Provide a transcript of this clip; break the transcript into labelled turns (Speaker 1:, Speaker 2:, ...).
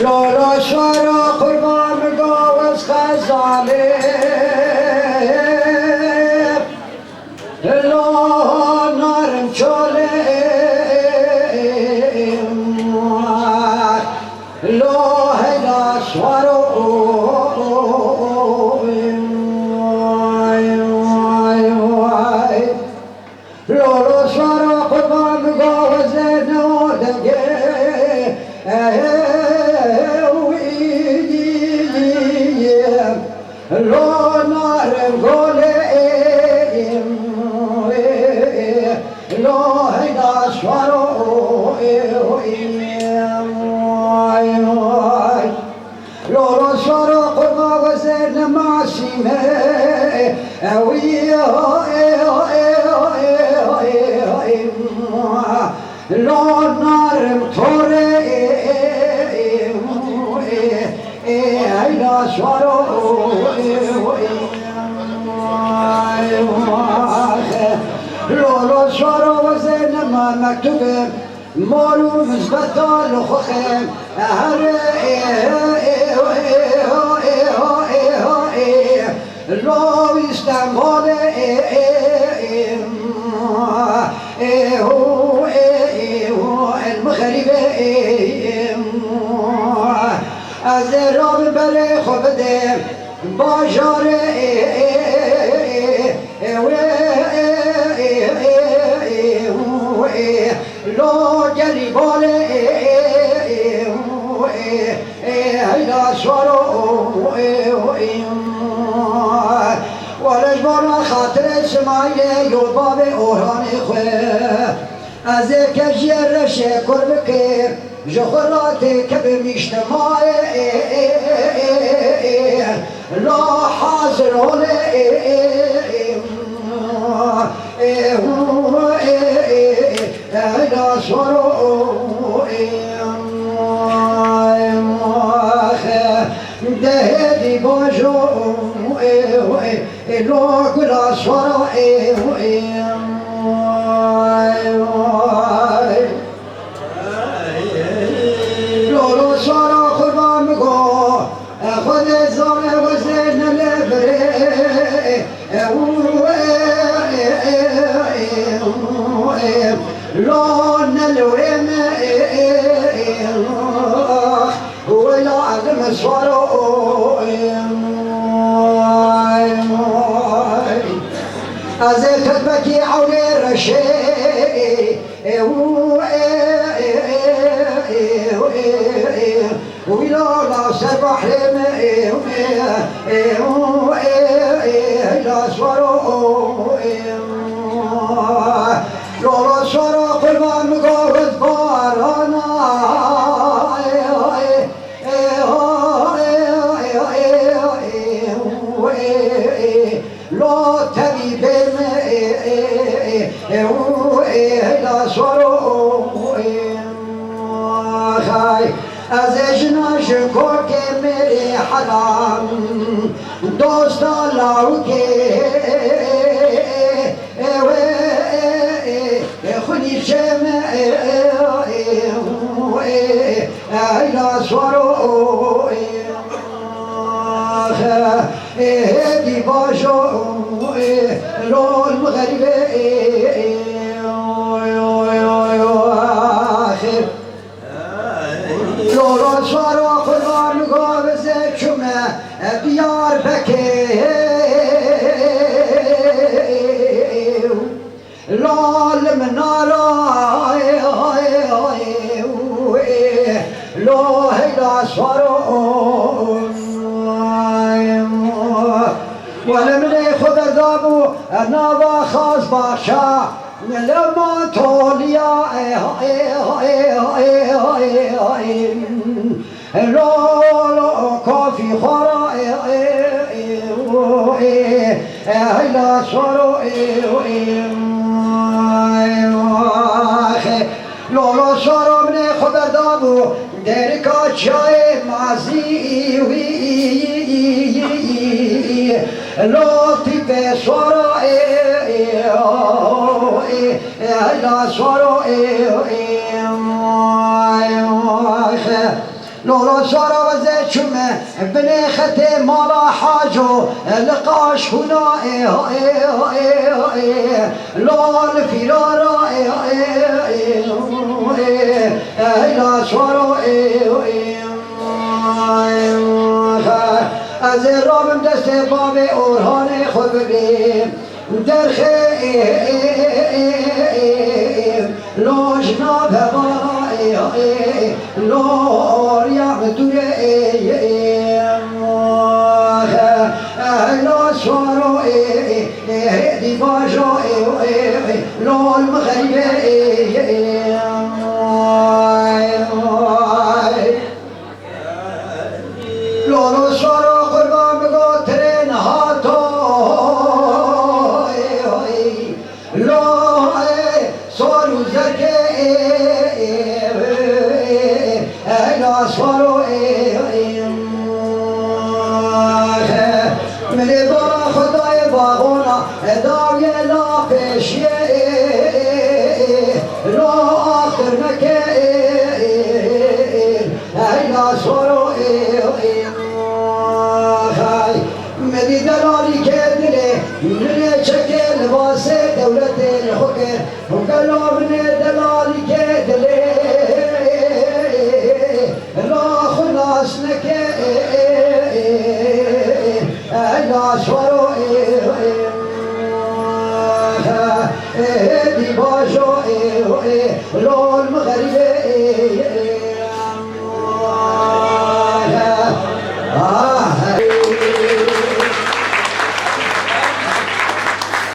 Speaker 1: لالا شارا قربان گاوز خزاله لا نارم چاله لا هلا شارا لالا شارا قربان گاوز نادگه لا نارم گله لا هیدا شوارو لا شوارو قرما وزن ماشیمه لا نارم توره هیدا شوارو لالا شارا وزن ما مكتوبه مارو مزبطال خوخم هر لا استعمال المغربه از راب بله خوبده باجار لا جلی باله هیدا شوارو ولجبار خاطر سمایه یوباب اوران خواه از کجیر شکر بکر جخوراتی که بمیشتماع لا حاضر هوله هیدا شوارو دهدی باجو لو گلا شوارو لولو شوارو قربان گو خود زانه وزن لبره لا نلوم ولا عدم شوارو از خدمتی حول رشه ولا لا سبح لا شوارو لا شوارو قربان مقاوز بارانا لا طبيب لا شوارو از اجناش کور که میری حرام دوستا لاو که خونی شم لا شوارو هدی باشو لول مغربه لالا شوارا قربان گاوز چومه بیار بکه لال منارا لا هیدا شوارو ولمن خود دابو نابا خاص باشا لما توليا لا كافي خرا لا شرو لا شرو من خود دابو دركا چای مازی لطف سورا لا سورا لولا شارع وزي شمه بني ختي مالا حاجو لقاش هنا لول فرارا لا شارع از رابم دست باب اورهان خود ببین در خیم لوجنا ببای لور یعدور لا سوارو دی باجو لول مغربی لولو سوارو قربان بگو ترین هاتو لو سوارو زرکه لا سوارو ملی بارا خدای باغونا داوی لا پیشیه لا آخر نکه لا سوارو مدی دلالی که دلی نلی چکه لباس دولت خوکه کلام دلالی که دلی لا خلاص نکه لا سوارو دی باجو لول مغربی